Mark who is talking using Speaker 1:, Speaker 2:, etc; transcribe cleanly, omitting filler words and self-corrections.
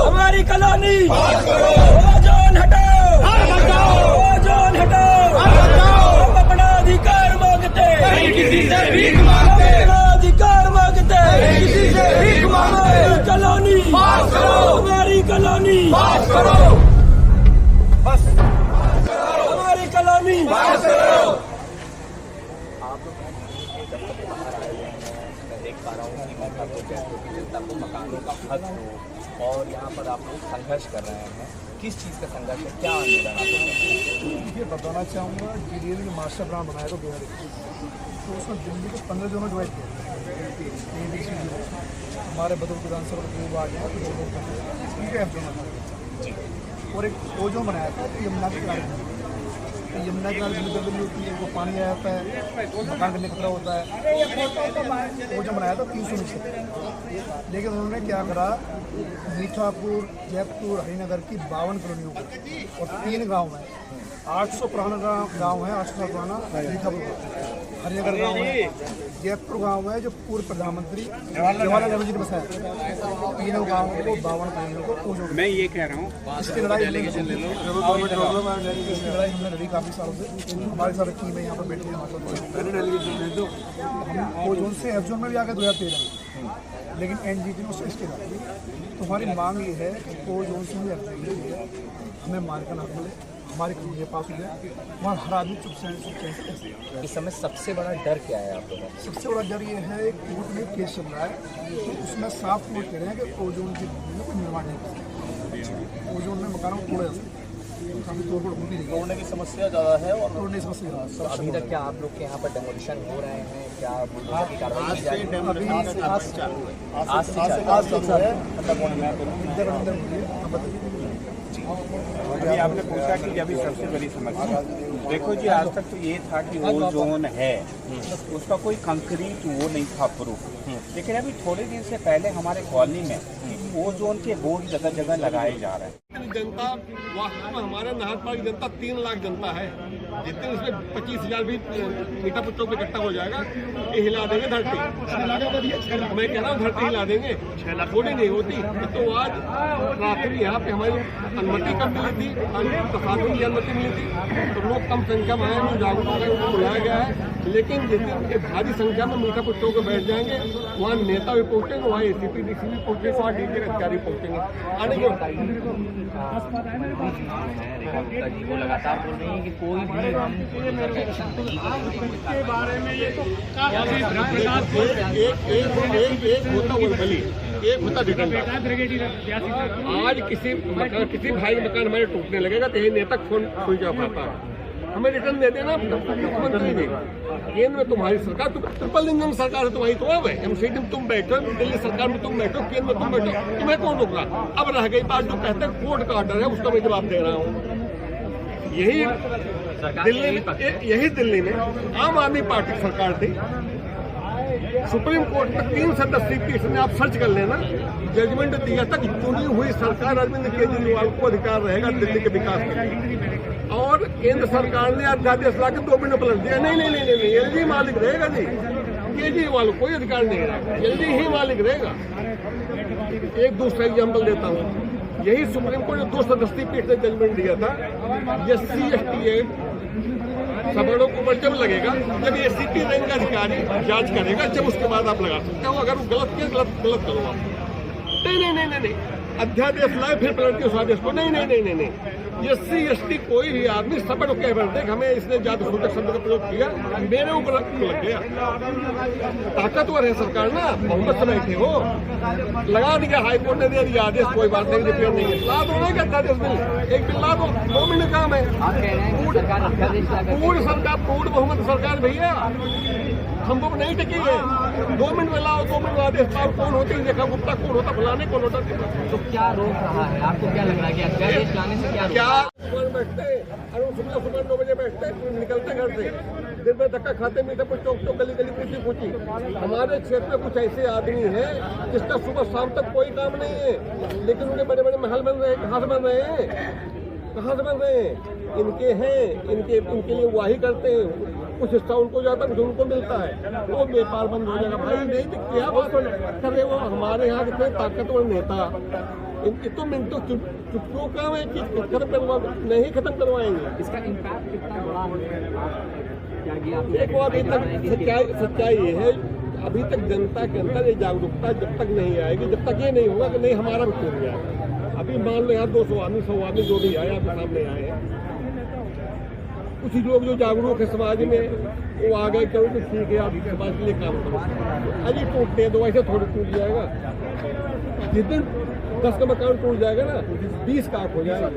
Speaker 1: हमारी colony ozone हटाओ, ozone हटाओ, हम अपना अधिकार मांगते, किसी से भीख मांगते, अपना अधिकार मांगते, किसी से भीख मांगते। कॉलोनी पास करो, हमारी कॉलोनी पास करो, बस हमारी कॉलोनी पास करो।
Speaker 2: देख पा रहा हूँ कि मैं की जनता को मकानों का हक हो और यहाँ पर आप लोग संघर्ष कर रहे हैं। किस चीज़ का संघर्ष है, क्या आंदोलन आप
Speaker 3: ये बताना चाहूँगा, डीडीएल ने मास्टर प्लान बनाया था 2021, तो उसमें दिल्ली को 15 जोनों डिवाइड किया। हमारे बदौलत विधानसभा का 2 वार्ड है, 2 लोग उनके एफ जोन और एक ओ जोन बनाया था यमुना के किनारे। यमुना के किनारे गर्मी होती है, वो पानी आ जाता है, मकान करने खतरा होता है। वो जो बनाया था 300 मीटर, लेकिन उन्होंने क्या करा, मीठापुर, जयपुर, हरिनगर की 52 कॉलोनियों को और 3 गांव हैं, 800 पुराना गांव है, 800 पुराना मीठापुर हरिनगर गांव है, जयपुर गांव है जो पूर्व प्रधानमंत्री जवाहरलाल नेहरू जी ने बसाया। तीनों गाँव को 52 कॉलोनियों को
Speaker 4: मैं ये कह रहा हूँ,
Speaker 3: इसकी लड़ाई हमने लड़ी काफ़ी सालों से। हमारे साथ टीम है यहाँ पर बैठी है, वो जोन से एफ जोन में भी आ गए 2013 में, लेकिन एनजीटी ने उससे इसके तो हमारी मांग ये है कि वो जोन से हमें एफ जोन हमें मालिकाना हक मिले, हमारे कानून पास हो जाए, वहाँ हर आदमी चुप से।
Speaker 2: इस समय सबसे बड़ा डर क्या है आप लोगों का?
Speaker 3: सबसे बड़ा डर ये है, कोर्ट में केस चल रहा है, तो उसमें साफ कोर्ट कह रहे हैं कि ओजोन की कोई निर्माण नहीं कर सकता, ओजोन में मकानों को तोड़ा जा सकता है,
Speaker 2: तोड़ने की समस्या ज़्यादा है और
Speaker 3: तोड़ने की समस्या।
Speaker 2: तो अभी तक क्या आप लोग के यहाँ पर डेमोलिशन हो रहे हैं, क्या बुलडोजर की कार्रवाई की जा रही है? आज से चालू है।
Speaker 4: अभी आपने पूछा कि अभी सबसे बड़ी समस्या, देखो जी, आज तक तो ये था कि वो जोन है, उसका कोई कंक्रीट वो नहीं था प्रूफ, लेकिन अभी थोड़े दिन से पहले हमारे कॉलोनी में वो जोन के बोर्ड जगह जगह लगाए जा रहे हैं।
Speaker 5: जनता वास्तव में हमारे नाहरपाल की जनता 3 लाख जनता है, जितने उसमें 25,000 भी मीठापुर चौक पे इकट्ठा हो जाएगा, ये हिला देंगे धरती। मैं कह रहा हूँ धरती हिला देंगे, थोड़ी नहीं होती। तो आज रात्रि यहाँ पे हमारी अनुमति कम मिली थी, प्रशासन की अनुमति मिली थी, तो लोग कम संख्या में आए, जागरूक उनको बुलाया गया है। लेकिन जिस दिन भारी संख्या में मीठापुर चौक पे बैठ जाएंगे, वहाँ नेता भी पहुँचेंगे, वहाँ ACP DCP भी पहुँचेंगे, वहाँ डीजी अधिकारी पहुँचेंगे। आने के
Speaker 2: वो लगातार बोल रही है कि कोई भी हम
Speaker 5: के बारे में ये तो एक होता वर्बली, एक होता रिटर्न। आज किसी भाई मकान हमारे टूटने लगेगा तो यही नेता फोन कोई जा पाता है, हमें रिटर्न दे देना, मुख्यमंत्री देगा। केंद्र में तुम्हारी सरकार, ट्रिपल इंजन सरकार है तुम्हारी, तो अब है MCD में तुम बैठो, दिल्ली सरकार में तुम बैठो, केंद्र में तुम बैठो, तुम्हें कौन रोक रहा? अब रह गई बात जो कहते हैं कोर्ट का ऑर्डर है, उसका मैं जवाब दे रहा हूँ। यही दिल्ली में आम आदमी पार्टी सरकार थी, सुप्रीम कोर्ट में 3 सदस्यीय पीठ ने आप सर्च कर लेना, जजमेंट दिया तक चुनी हुई सरकार अरविंद केजरीवाल को अधिकार रहेगा दिल्ली के विकास के लिए। और केंद्र सरकार ने अध्यादेश ला के 2 मिनट पलट दिया, नहीं, एलजी मालिक रहेगा जी, केजरीवाल को कोई अधिकार नहीं रहेगा, एलजी ही मालिक रहेगा। एक दूसरा एग्जाम्पल देता हूँ, यही सुप्रीम कोर्ट ने 2 सदस्यीय पीठ ने जजमेंट दिया था, SC ST एक्ट सवर्णों को ऊपर जब लगेगा जब एसीपी रैंक का अधिकारी जांच करेगा, जब उसके बाद आप लगा सकते हो। अगर वो गलत किया गलत करो आप। नहीं, अध्यादेश लाए फिर पलट के उस आदेश को, नहीं। SC ST कोई भी आदमी सबर कह बैठे हमें इसने ज्यादा सूचक शब्द का प्रयोग किया, मेरे ऊपर लग गया। ताकतवर है सरकार ना, बहुमत से बैठे हो, लगा दिया, हाईकोर्ट ने दे दिया आदेश, कोई बात नहीं, रिपेयर नहीं है, ला दो ना अध्यादेश बिल, एक बिल ला दो, 2 मिनट काम है। पूर्ण बहुमत सरकार भैया, हम लोग नहीं टिकी है, 2 मिनट में लाओ, 2 मिनट में आदेश पाओ, कौन होते हैं देखा, गुप्ता कौन होता, फलाने कौन होता।
Speaker 6: तो क्या रोक रहा है, आपको क्या लग रहा है कि अध्यादेश लाने से क्या
Speaker 5: सुबह बैठते, अरे सुबह 9 बजे बैठते, निकलते घर से, दिन में धक्का खाते, मीठे पर चौक गली पूछी। हमारे क्षेत्र में कुछ ऐसे आदमी हैं जिसका सुबह शाम तक कोई काम नहीं है, लेकिन उनके बड़े बड़े महल बन रहे हैं। कहाँ से बन रहे हैं? इनके हैं, इनके लिए वाही करते हैं, कुछ हिस्सा उनको जाता है, कुछ उनको मिलता है, वो व्यापार बंद हो जाएगा। भाई नहीं क्या बात करे, वो हमारे यहाँ कितने ताकतवर नेता, इनकी तो मिनटों चुटकियों काम है कि नहीं खत्म करवाएंगे।
Speaker 6: इसका इम्पैक्ट कितना बड़ा है?
Speaker 5: देखो अभी तक सच्चाई ये है, अभी तक जनता के अंदर ये जागरूकता जब तक नहीं आएगी, जब तक ये नहीं होगा कि नहीं हमारा भी छूट गया। अभी मान लो यहाँ 200 आदमी 100 आदमी जो भी आए आपके सामने आए हैं, कुछ लोग जो जागरूक है समाज में, वो आ गए, करो तो ठीक है, आप समाज के लिए काम करो। अरे टूटते हैं तो ऐसे थोड़ी टूट जाएगा, जिस दिन 10 का मकान टूट जाएगा ना, 20 का हो जाएगा।